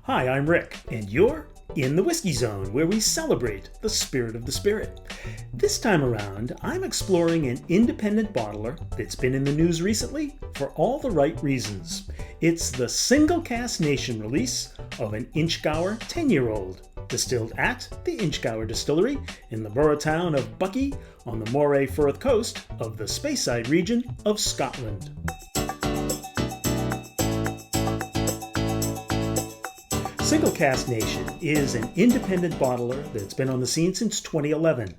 Hi, I'm Rick, and you're in the Whiskey Zone, where we celebrate the spirit of the spirit. This time around, I'm exploring an independent bottler that's been in the news recently for all the right reasons. It's the Single Cask Nation release of an Inchgower 10-year-old, distilled at the Inchgower Distillery in the borough town of Buckie on the Moray Firth coast of the Speyside region of Scotland. Single Cask Nation is an independent bottler that's been on the scene since 2011.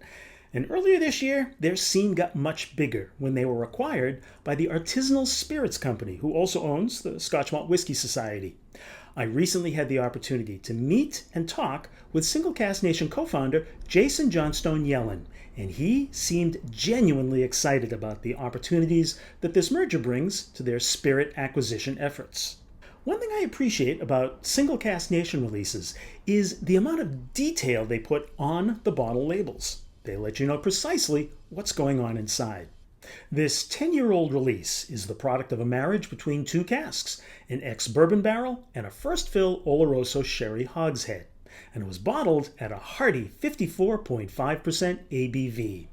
And earlier this year, their scene got much bigger when they were acquired by the Artisanal Spirits Company, who also owns the Scotch Malt Whisky Society. I recently had the opportunity to meet and talk with Single Cask Nation co-founder Jason Johnstone Yellen, and he seemed genuinely excited about the opportunities that this merger brings to their spirit acquisition efforts. One thing I appreciate about Single Cask Nation releases is the amount of detail they put on the bottle labels. They let you know precisely what's going on inside. This 10-year-old release is the product of a marriage between two casks, an ex-bourbon barrel and a first-fill Oloroso sherry hogshead, and it was bottled at a hearty 54.5% ABV.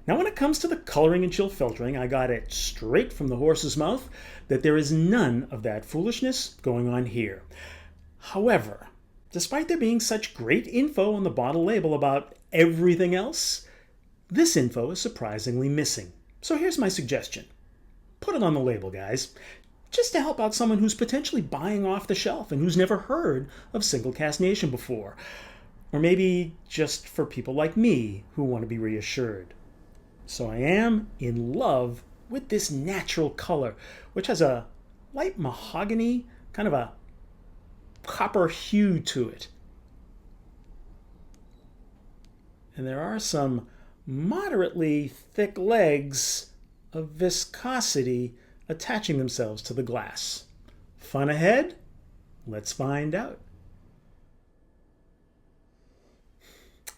Now, when it comes to the coloring and chill filtering, I got it straight from the horse's mouth that there is none of that foolishness going on here. However, despite there being such great info on the bottle label about everything else, this info is surprisingly missing. So here's my suggestion. Put it on the label, guys, just to help out someone who's potentially buying off the shelf and who's never heard of Single Cask Nation before. Or maybe just for people like me who want to be reassured. So I am in love with this natural color, which has a light mahogany, kind of a copper hue to it. And there are some moderately thick legs of viscosity attaching themselves to the glass. Fun ahead? Let's find out.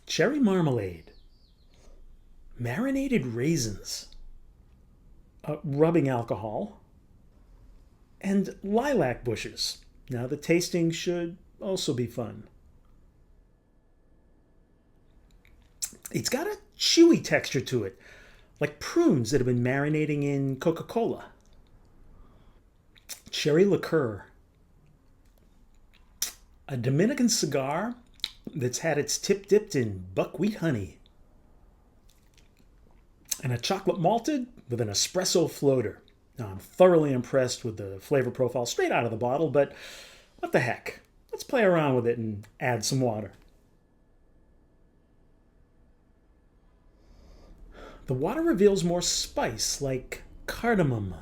Cherry marmalade. Marinated raisins, rubbing alcohol, and lilac bushes. Now the tasting should also be fun. It's got a chewy texture to it, like prunes that have been marinating in Coca-Cola. Cherry liqueur. A Dominican cigar that's had its tip dipped in buckwheat honey. And a chocolate malted with an espresso floater. Now, I'm thoroughly impressed with the flavor profile straight out of the bottle, but what the heck? Let's play around with it and add some water. The water reveals more spice, like cardamom,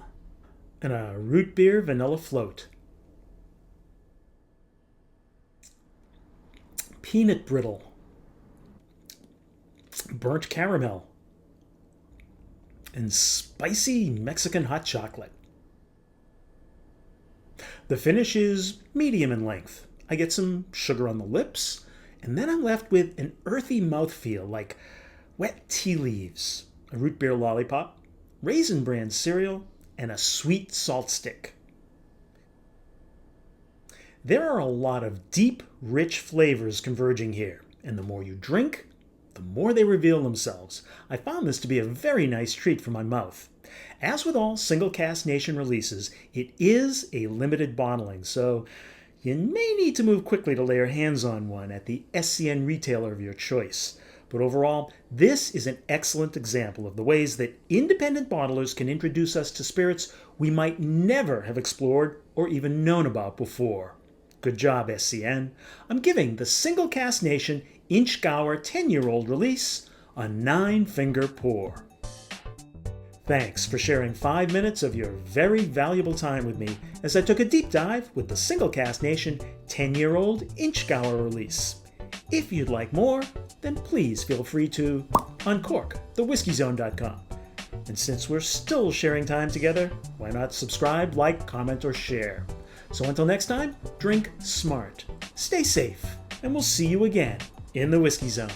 and a root beer vanilla float. Peanut brittle. Burnt caramel. And spicy Mexican hot chocolate. The finish is medium in length. I get some sugar on the lips, and then I'm left with an earthy mouthfeel like wet tea leaves, a root beer lollipop, Raisin Bran cereal, and a sweet salt stick. There are a lot of deep, rich flavors converging here, and the more you drink, the more they reveal themselves. I found this to be a very nice treat for my mouth. As with all Single Cask Nation releases, it is a limited bottling, so you may need to move quickly to lay your hands on one at the SCN retailer of your choice. But overall, this is an excellent example of the ways that independent bottlers can introduce us to spirits we might never have explored or even known about before. Good job, SCN. I'm giving the Single Cask Nation Inchgower 10-year-old release a 9-finger pour. Thanks for sharing 5 minutes of your very valuable time with me as I took a deep dive with the Single Cask Nation 10-year-old Inchgower release. If you'd like more, then please feel free to uncork thewhiskeyzone.com. And since we're still sharing time together, why not subscribe, like, comment, or share? So until next time, drink smart, stay safe, and we'll see you again in the Whiskey Zone.